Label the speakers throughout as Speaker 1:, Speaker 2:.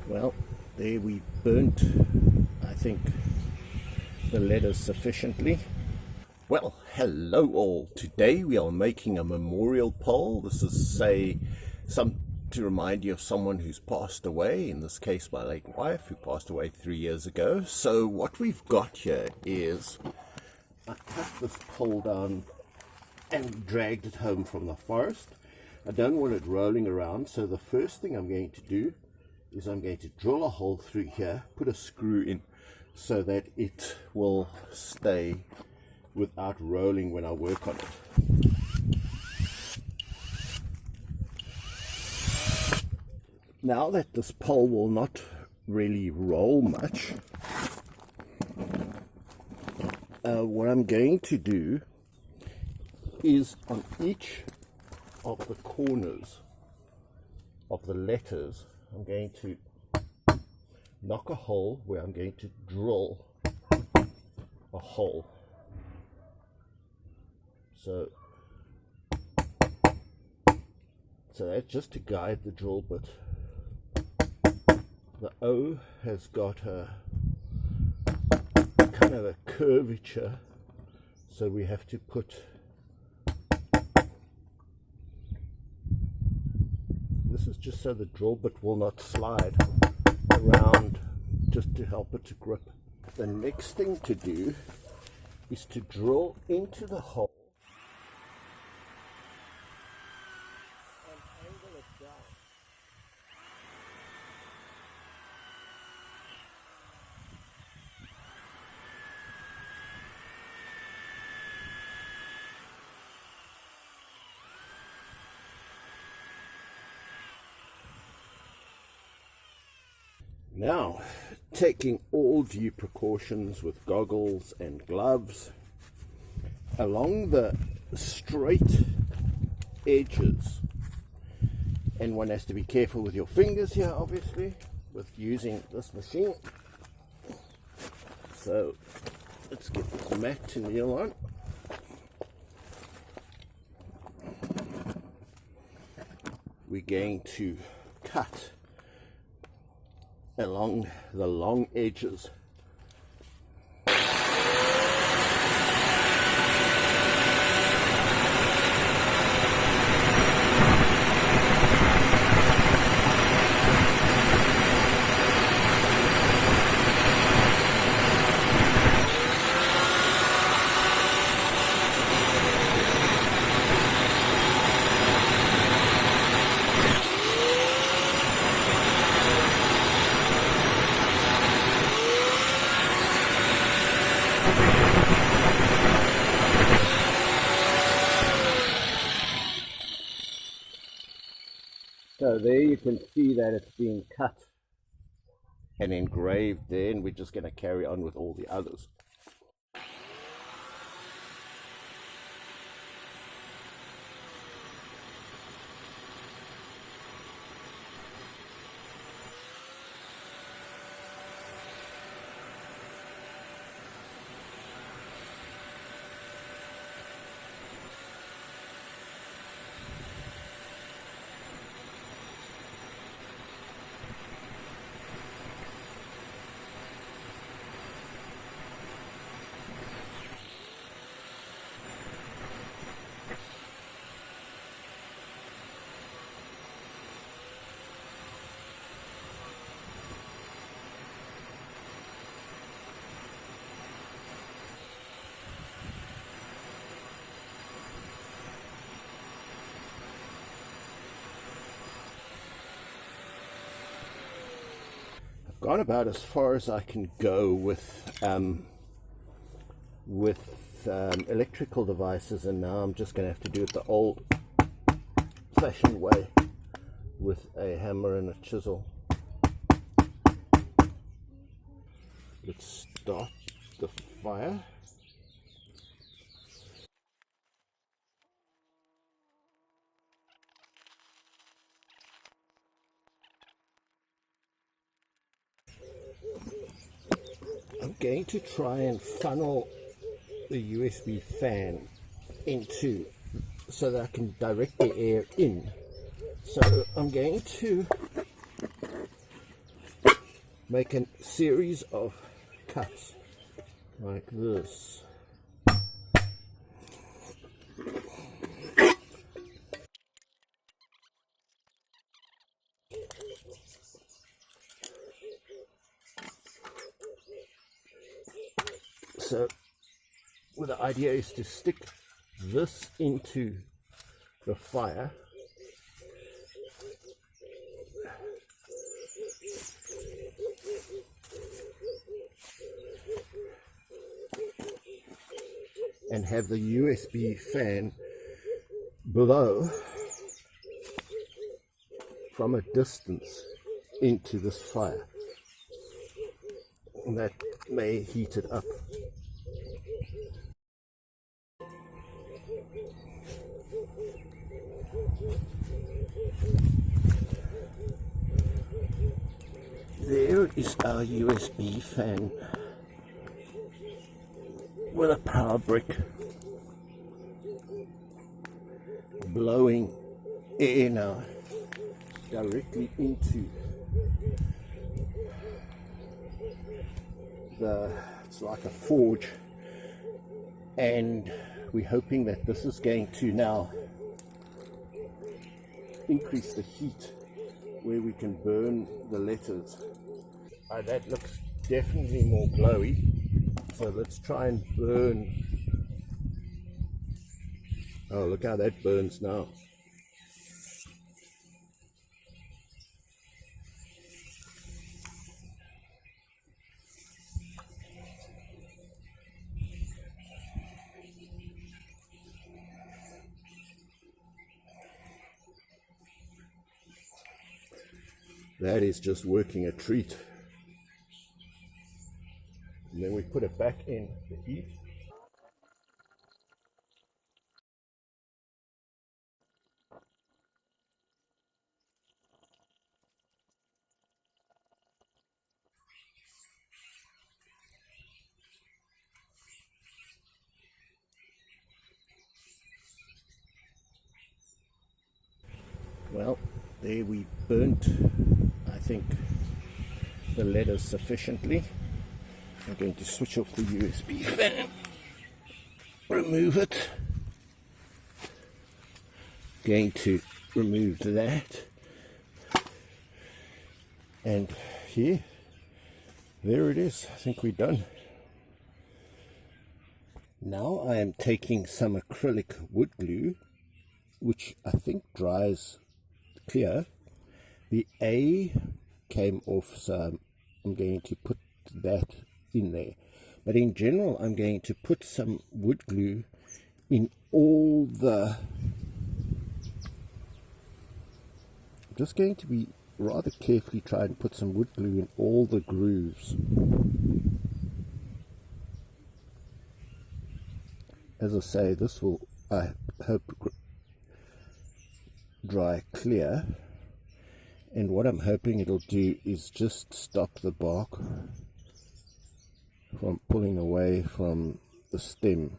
Speaker 1: Well, there we burnt, I think, the letters sufficiently. Well, hello all. Today we are making a memorial pole. This is, to remind you of someone who's passed away, in this case my late wife, who passed away 3 years ago. So what we've got here is, I cut this pole down and dragged it home from the forest. I don't want it rolling around, so the first thing I'm going to do is I'm going to drill a hole through here, put a screw in so that it will stay without rolling when I work on it. Now that this pole will not really roll much, what I'm going to do is on each of the corners of the letters, I'm going to knock a hole where I'm going to drill a hole. So that's just to guide the drill bit. The O has got a kind of a curvature, so we have to put this is just so the drill bit will not slide around, just to help it to grip. The next thing to do is to drill into the hole and angle it down. Now, taking all due precautions with goggles and gloves, along the straight edges, and one has to be careful with your fingers here, obviously, with using this machine. So let's get this mat to kneel on. We're going to cut along the long edges. So there you can see that it's being cut and engraved there, and we're just going to carry on with all the others. Gone about as far as I can go with electrical devices, and now I'm just going to have to do it the old-fashioned way with a hammer and a chisel. Let's start the fire. I'm going to try and funnel the USB fan into so that I can direct the air in. So I'm going to make a series of cuts like this. So well, the idea is to stick this into the fire and have the USB fan blow from a distance into this fire. And that may heat it up. There is our USB fan with a power brick blowing air now directly into it's like a forge, and we're hoping that this is going to now increase the heat where we can burn the letters. That looks definitely more glowy, so let's try and burn. Oh, look how that burns now. That is just working a treat. And then we put it back in the heat. Well, there we burnt, I think, the letters sufficiently. I'm going to switch off the USB fan, remove it. Going to remove that, and here, there it is. I think we're done. Now I am taking some acrylic wood glue, which I think dries clear. The A came off, so I'm going to put that in there. But in general, I'm going to put some wood glue in all the... I'm just going to be rather carefully try and put some wood glue in all the grooves. As I say, this will, I hope, dry clear, and what I'm hoping it'll do is just stop the bark from pulling away from the stem.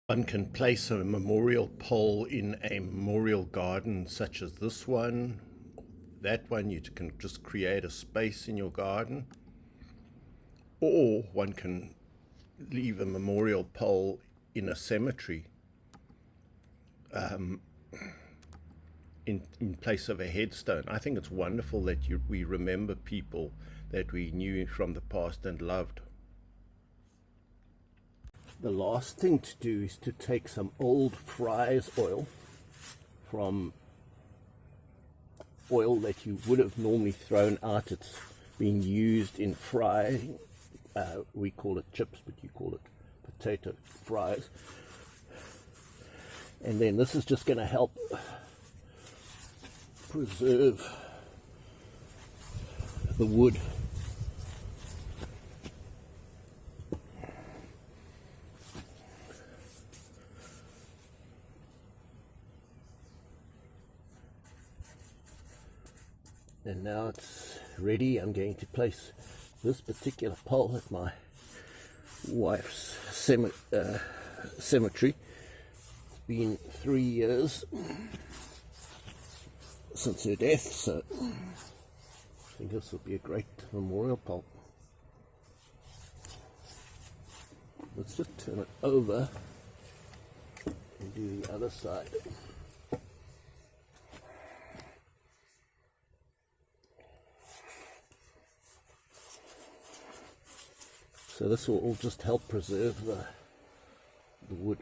Speaker 1: One can place a memorial pole in a memorial garden such as this one, that one. You can just create a space in your garden, or one can leave a memorial pole in a cemetery in place of a headstone. I think it's wonderful that we remember people that we knew from the past and loved. The last thing to do is to take some old fry's oil, from oil that you would have normally thrown out. It's being used in frying. We call it chips, but you call it potato fries. And then this is just going to help preserve the wood. And now it's ready. I'm going to place this particular pole at my wife's cemetery. It's been 3 years since her death, so I think this will be a great memorial pole. Let's just turn it over and do the other side. So this will all just help preserve the wood.